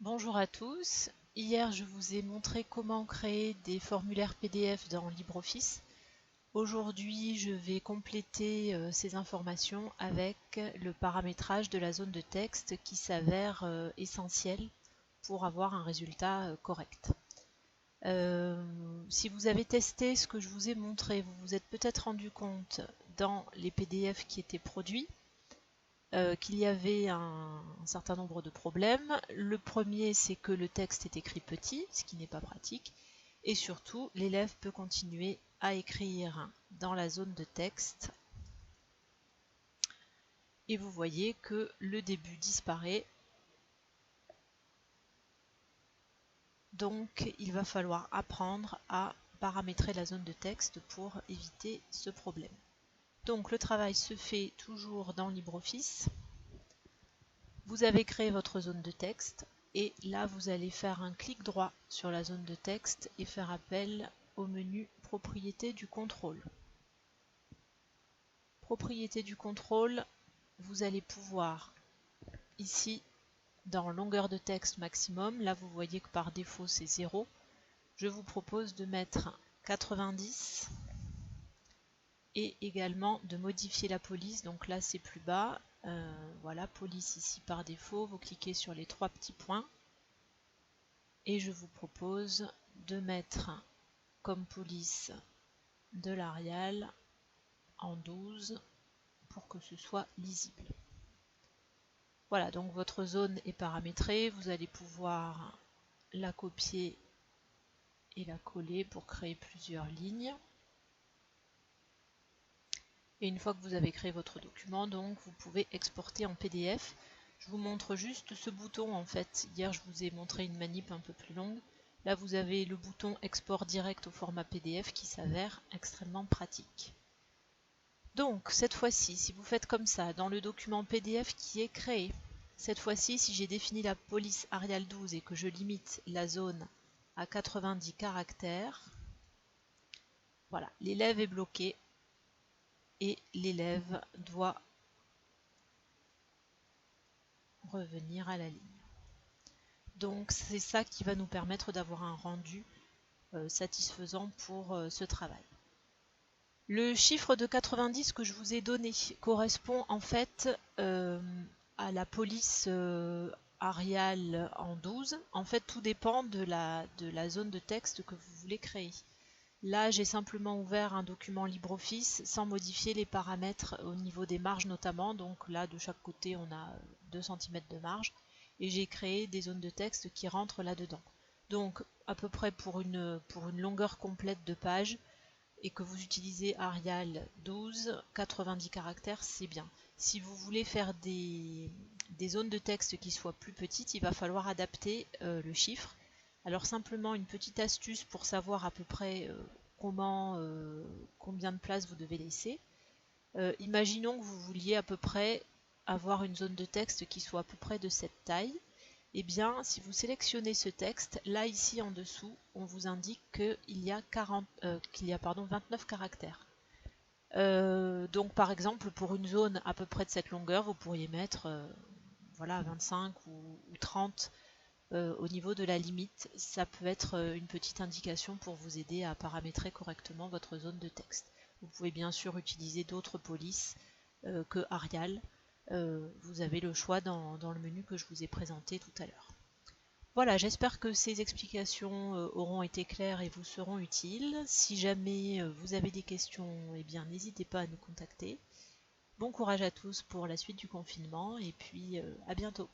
Bonjour à tous. Hier, je vous ai montré comment créer des formulaires PDF dans LibreOffice. Aujourd'hui, je vais compléter ces informations avec le paramétrage de la zone de texte qui s'avère essentiel pour avoir un résultat correct. Si vous avez testé ce que je vous ai montré, vous vous êtes peut-être rendu compte dans les PDF qui étaient produits qu'il y avait un certain nombre de problèmes. Le premier, c'est que le texte est écrit petit, ce qui n'est pas pratique. Et surtout, l'élève peut continuer à écrire dans la zone de texte. Et vous voyez que le début disparaît. Donc, il va falloir apprendre à paramétrer la zone de texte pour éviter ce problème. Donc, le travail se fait toujours dans LibreOffice. Vous avez créé votre zone de texte et là vous allez faire un clic droit sur la zone de texte et faire appel au menu Propriétés du contrôle. Propriétés du contrôle, vous allez pouvoir ici dans longueur de texte maximum, là vous voyez que par défaut c'est 0. Je vous propose de mettre 90 et également de modifier la police, donc là c'est plus bas. Voilà, police ici par défaut, vous cliquez sur les trois petits points. Et je vous propose de mettre comme police de l'Arial en 12 pour que ce soit lisible. Voilà, donc votre zone est paramétrée, vous allez pouvoir la copier et la coller pour créer plusieurs lignes. Et une fois que vous avez créé votre document, donc vous pouvez exporter en PDF. Je vous montre juste ce bouton en fait. Hier je vous ai montré une manip un peu plus longue. Là vous avez le bouton export direct au format PDF qui s'avère extrêmement pratique. Donc cette fois-ci, si vous faites comme ça dans le document PDF qui est créé, cette fois-ci si j'ai défini la police Arial 12 et que je limite la zone à 90 caractères, voilà, l'élève est bloqué et l'élève doit revenir à la ligne. Donc c'est ça qui va nous permettre d'avoir un rendu satisfaisant pour ce travail. Le chiffre de 90 que je vous ai donné correspond en fait à la police Arial en 12. En fait, tout dépend de la zone de texte que vous voulez créer. Là, j'ai simplement ouvert un document LibreOffice sans modifier les paramètres au niveau des marges notamment. Donc là, de chaque côté, on a 2 cm de marge. Et j'ai créé des zones de texte qui rentrent là-dedans. Donc, à peu près pour une longueur complète de page, et que vous utilisez Arial 12, 90 caractères, c'est bien. Si vous voulez faire des zones de texte qui soient plus petites, il va falloir adapter le chiffre. Alors simplement une petite astuce pour savoir à peu près combien de place vous devez laisser. Imaginons que vous vouliez à peu près avoir une zone de texte qui soit à peu près de cette taille. Eh bien, si vous sélectionnez ce texte, là ici en dessous, on vous indique qu'il y a, 29 caractères. Donc par exemple, pour une zone à peu près de cette longueur, vous pourriez mettre voilà, 25 ou 30 au niveau de la limite. Ça peut être une petite indication pour vous aider à paramétrer correctement votre zone de texte. Vous pouvez bien sûr utiliser d'autres polices que Arial. Vous avez le choix dans le menu que je vous ai présenté tout à l'heure. Voilà, j'espère que ces explications auront été claires et vous seront utiles. Si jamais vous avez des questions, eh bien n'hésitez pas à nous contacter. Bon courage à tous pour la suite du confinement et puis à bientôt.